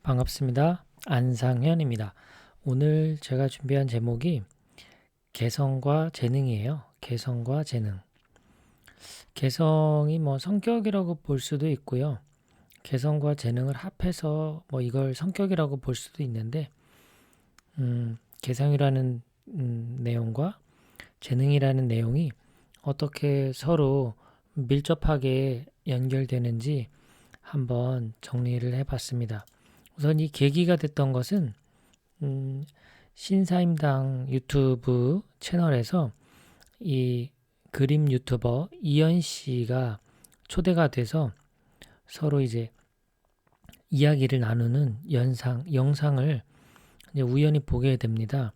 반갑습니다. 안상현입니다. 오늘 제가 준비한 제목이 개성과 재능이에요. 개성과 재능. 개성이 성격이라고 볼 수도 있고요. 개성과 재능을 합해서 이걸 성격이라고 볼 수도 있는데, 개성이라는 내용과 재능이라는 내용이 어떻게 서로 밀접하게 연결되는지 한번 정리를 해봤습니다. 우선 이 계기가 됐던 것은 신사임당 유튜브 채널에서 이 그림 유튜버 이현 씨가 초대가 돼서 서로 이제 이야기를 나누는 영상을 이제 우연히 보게 됩니다.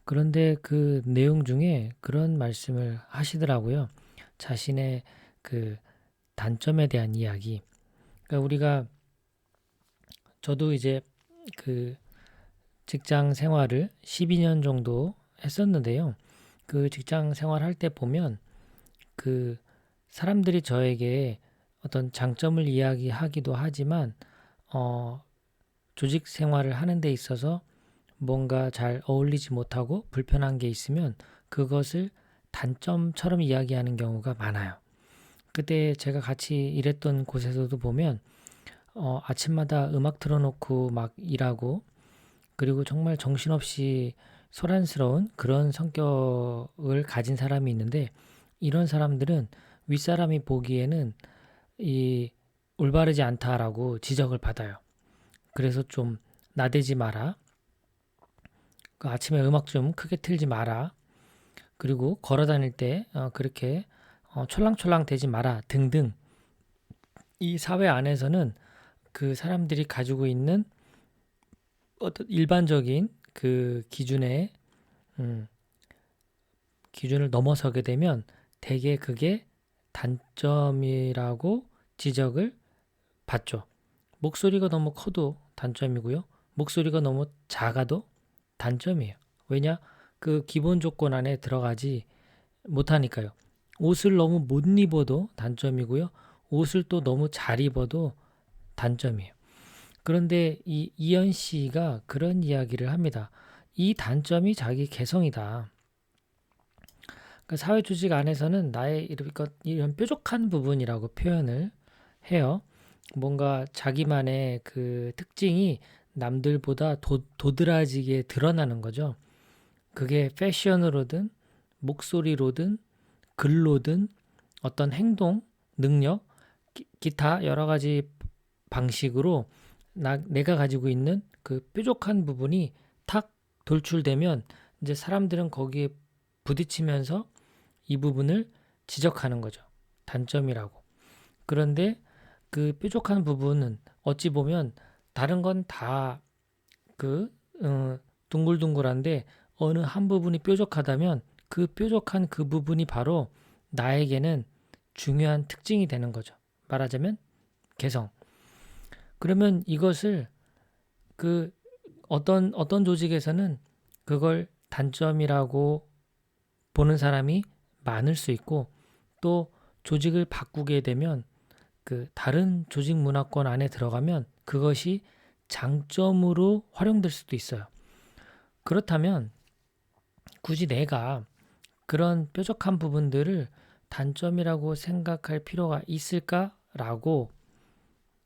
그런데 그 내용 중에 그런 말씀을 하시더라고요. 자신의 그 단점에 대한 이야기. 그러니까 저도 이제 그 직장 생활을 12년 정도 했었는데요. 그 직장 생활할 때 보면 그 사람들이 저에게 어떤 장점을 이야기하기도 하지만 조직 생활을 하는 데 있어서 뭔가 잘 어울리지 못하고 불편한 게 있으면 그것을 단점처럼 이야기하는 경우가 많아요. 그때 제가 같이 일했던 곳에서도 보면 아침마다 음악 틀어놓고 막 일하고 그리고 정말 정신없이 소란스러운 그런 성격을 가진 사람이 있는데 이런 사람들은 윗사람이 보기에는 이 올바르지 않다라고 지적을 받아요. 그래서 좀 나대지 마라. 그 아침에 음악 좀 크게 틀지 마라. 그리고 걸어 다닐 때 그렇게 촐랑촐랑 대지 마라 등등. 이 사회 안에서는 그 사람들이 가지고 있는 어떤 일반적인 그 기준을 넘어서게 되면 대개 그게 단점이라고 지적을 받죠. 목소리가 너무 커도 단점이고요. 목소리가 너무 작아도 단점이에요. 왜냐? 그 기본 조건 안에 들어가지 못하니까요. 옷을 너무 못 입어도 단점이고요. 옷을 또 너무 잘 입어도 단점이에요. 그런데 이 이현 씨가 그런 이야기를 합니다. 이 단점이 자기 개성이다. 그러니까 사회 조직 안에서는 나의 이런 뾰족한 부분이라고 표현을 해요. 뭔가 자기만의 그 특징이 남들보다 도드라지게 드러나는 거죠. 그게 패션으로든 목소리로든 글로든 어떤 행동, 능력, 기타 여러 가지 방식으로 내가 가지고 있는 그 뾰족한 부분이 탁 돌출되면 이제 사람들은 거기에 부딪히면서 이 부분을 지적하는 거죠. 단점이라고. 그런데 그 뾰족한 부분은 어찌 보면 다른 건 다 그 둥글둥글한데 어느 한 부분이 뾰족하다면 그 뾰족한 그 부분이 바로 나에게는 중요한 특징이 되는 거죠. 말하자면 개성. 그러면 이것을 그 어떤 조직에서는 그걸 단점이라고 보는 사람이 많을 수 있고 또 조직을 바꾸게 되면 그 다른 조직 문화권 안에 들어가면 그것이 장점으로 활용될 수도 있어요. 그렇다면 굳이 내가 그런 뾰족한 부분들을 단점이라고 생각할 필요가 있을까라고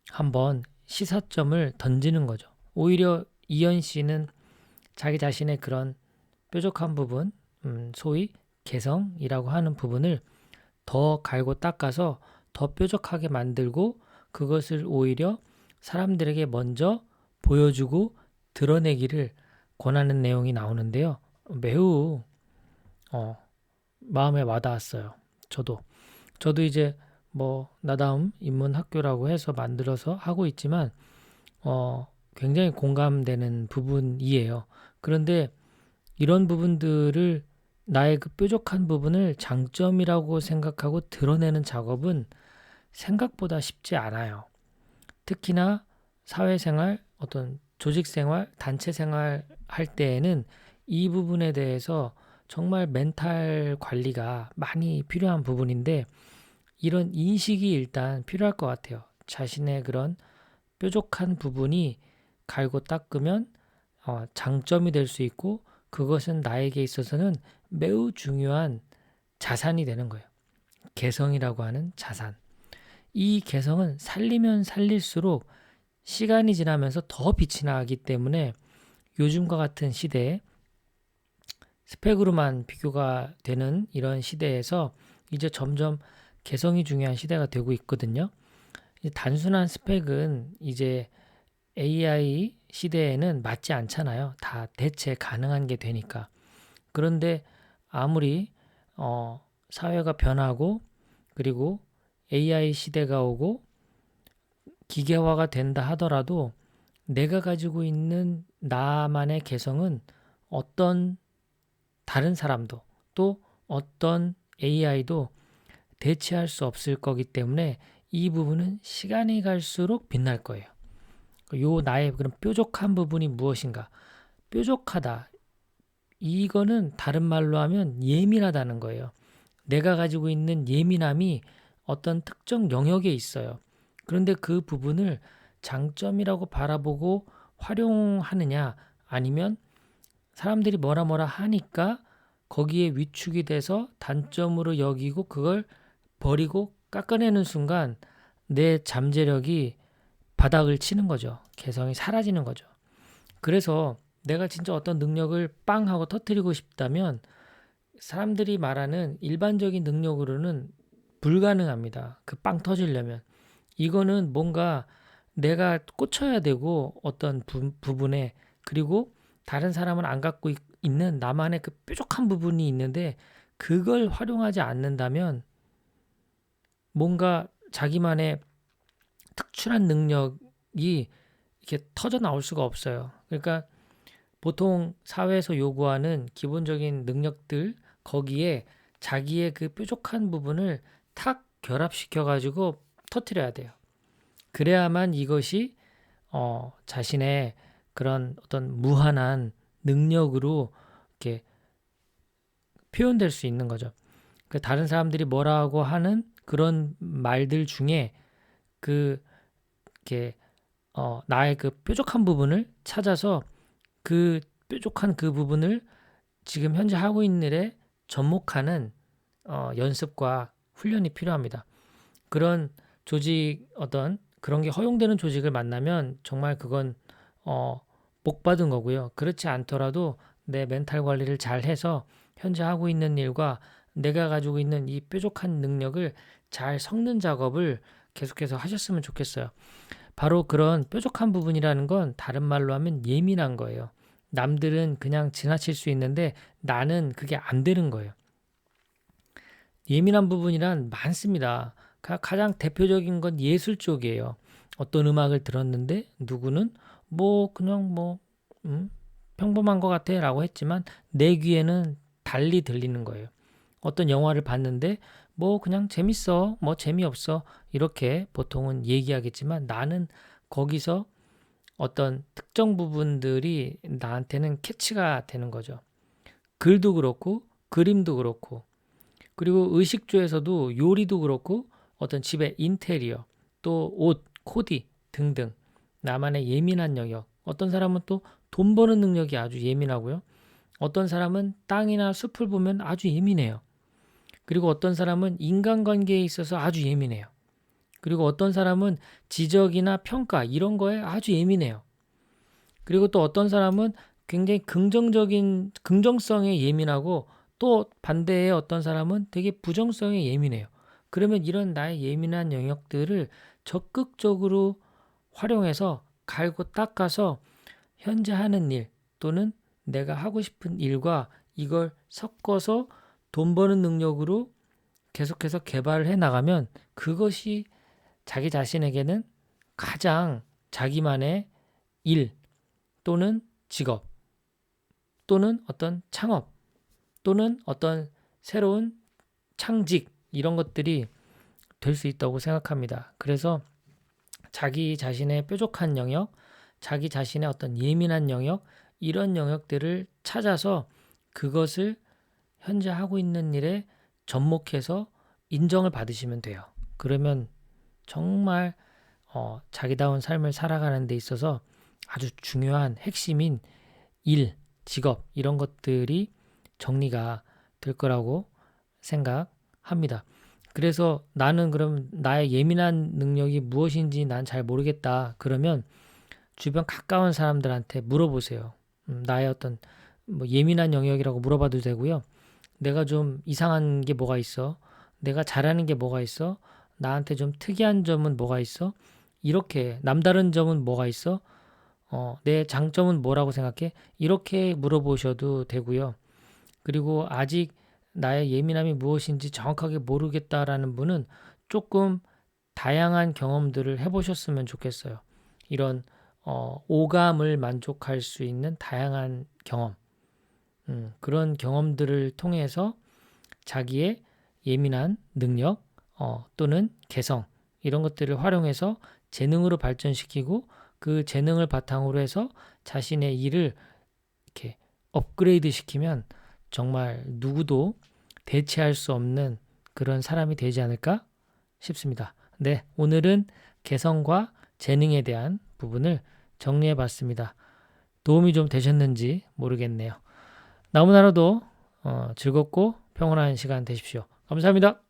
한번 시사점을 던지는 거죠. 오히려 이현 씨는 자기 자신의 그런 뾰족한 부분, 소위 개성이라고 하는 부분을 더 갈고 닦아서 더 뾰족하게 만들고 그것을 오히려 사람들에게 먼저 보여주고 드러내기를 권하는 내용이 나오는데요. 매우 마음에 와닿았어요. 저도 이제 나다움 인문학교라고 해서 만들어서 하고 있지만 굉장히 공감되는 부분이에요. 그런데 이런 부분들을 나의 그 뾰족한 부분을 장점이라고 생각하고 드러내는 작업은 생각보다 쉽지 않아요. 특히나 사회생활, 어떤 조직생활, 단체생활 할 때에는 이 부분에 대해서 정말 멘탈 관리가 많이 필요한 부분인데 이런 인식이 일단 필요할 것 같아요. 자신의 그런 뾰족한 부분이 갈고 닦으면 장점이 될 수 있고 그것은 나에게 있어서는 매우 중요한 자산이 되는 거예요. 개성이라고 하는 자산. 이 개성은 살리면 살릴수록 시간이 지나면서 더 빛이 나기 때문에 요즘과 같은 시대에 스펙으로만 비교가 되는 이런 시대에서 이제 점점 개성이 중요한 시대가 되고 있거든요. 단순한 스펙은 이제 AI 시대에는 맞지 않잖아요. 다 대체 가능한 게 되니까. 그런데 아무리 사회가 변하고 그리고 AI 시대가 오고 기계화가 된다 하더라도 내가 가지고 있는 나만의 개성은 어떤 다른 사람도 또 어떤 AI도 대체할 수 없을 거기 때문에 이 부분은 시간이 갈수록 빛날 거예요. 요 나의 그런 뾰족한 부분이 무엇인가? 뾰족하다. 이거는 다른 말로 하면 예민하다는 거예요. 내가 가지고 있는 예민함이 어떤 특정 영역에 있어요. 그런데 그 부분을 장점이라고 바라보고 활용하느냐 아니면 사람들이 뭐라 하니까 거기에 위축이 돼서 단점으로 여기고 그걸 버리고 깎아내는 순간 내 잠재력이 바닥을 치는 거죠. 개성이 사라지는 거죠. 그래서 내가 진짜 어떤 능력을 빵 하고 터뜨리고 싶다면 사람들이 말하는 일반적인 능력으로는 불가능합니다. 그 빵 터지려면. 이거는 뭔가 내가 꽂혀야 되고 어떤 부분에 그리고 다른 사람은 안 갖고 있는 나만의 그 뾰족한 부분이 있는데 그걸 활용하지 않는다면 뭔가 자기만의 특출한 능력이 이렇게 터져 나올 수가 없어요. 그러니까 보통 사회에서 요구하는 기본적인 능력들 거기에 자기의 그 뾰족한 부분을 탁 결합시켜 가지고 터뜨려야 돼요. 그래야만 이것이 자신의 그런 어떤 무한한 능력으로 이렇게 표현될 수 있는 거죠. 그 다른 사람들이 뭐라고 하는 그런 말들 중에 그 이렇게 나의 그 뾰족한 부분을 찾아서 그 뾰족한 그 부분을 지금 현재 하고 있는 일에 접목하는 연습과 훈련이 필요합니다. 그런 조직 어떤 그런 게 허용되는 조직을 만나면 정말 그건 복 받은 거고요. 그렇지 않더라도 내 멘탈 관리를 잘 해서 현재 하고 있는 일과 내가 가지고 있는 이 뾰족한 능력을 잘 섞는 작업을 계속해서 하셨으면 좋겠어요. 바로 그런 뾰족한 부분이라는 건 다른 말로 하면 예민한 거예요. 남들은 그냥 지나칠 수 있는데 나는 그게 안 되는 거예요. 예민한 부분이란 많습니다. 가장 대표적인 건 예술 쪽이에요. 어떤 음악을 들었는데 누구는 그냥 평범한 것 같아 라고 했지만 내 귀에는 달리 들리는 거예요. 어떤 영화를 봤는데 그냥 재밌어, 재미없어 이렇게 보통은 얘기하겠지만 나는 거기서 어떤 특정 부분들이 나한테는 캐치가 되는 거죠. 글도 그렇고 그림도 그렇고 그리고 의식주에서도 요리도 그렇고 어떤 집의 인테리어 또 옷, 코디 등등 나만의 예민한 영역. 어떤 사람은 또 돈 버는 능력이 아주 예민하고요. 어떤 사람은 땅이나 숲을 보면 아주 예민해요. 그리고 어떤 사람은 인간관계에 있어서 아주 예민해요. 그리고 어떤 사람은 지적이나 평가 이런 거에 아주 예민해요. 그리고 또 어떤 사람은 굉장히 긍정성에 예민하고 또 반대의 어떤 사람은 되게 부정성에 예민해요. 그러면 이런 나의 예민한 영역들을 적극적으로 활용해서 갈고 닦아서 현재 하는 일 또는 내가 하고 싶은 일과 이걸 섞어서 돈 버는 능력으로 계속해서 개발을 해 나가면 그것이 자기 자신에게는 가장 자기만의 일 또는 직업 또는 어떤 창업 또는 어떤 새로운 창직 이런 것들이 될 수 있다고 생각합니다. 그래서 자기 자신의 뾰족한 영역, 자기 자신의 어떤 예민한 영역 이런 영역들을 찾아서 그것을 현재 하고 있는 일에 접목해서 인정을 받으시면 돼요. 그러면 정말 자기다운 삶을 살아가는 데 있어서 아주 중요한 핵심인 일, 직업 이런 것들이 정리가 될 거라고 생각합니다. 그래서 나는 그럼 나의 예민한 능력이 무엇인지 난 잘 모르겠다. 그러면 주변 가까운 사람들한테 물어보세요. 나의 어떤 뭐 예민한 영역이라고 물어봐도 되고요. 내가 좀 이상한 게 뭐가 있어? 내가 잘하는 게 뭐가 있어? 나한테 좀 특이한 점은 뭐가 있어? 이렇게 남다른 점은 뭐가 있어? 내 장점은 뭐라고 생각해? 이렇게 물어보셔도 되고요. 그리고 아직 나의 예민함이 무엇인지 정확하게 모르겠다라는 분은 조금 다양한 경험들을 해보셨으면 좋겠어요. 이런 오감을 만족할 수 있는 다양한 경험, 그런 경험들을 통해서 자기의 예민한 능력 또는 개성 이런 것들을 활용해서 재능으로 발전시키고 그 재능을 바탕으로 해서 자신의 일을 이렇게 업그레이드 시키면 정말 누구도 대체할 수 없는 그런 사람이 되지 않을까 싶습니다. 네, 오늘은 개성과 재능에 대한 부분을 정리해 봤습니다. 도움이 좀 되셨는지 모르겠네요. 남은 하루도 즐겁고 평온한 시간 되십시오. 감사합니다.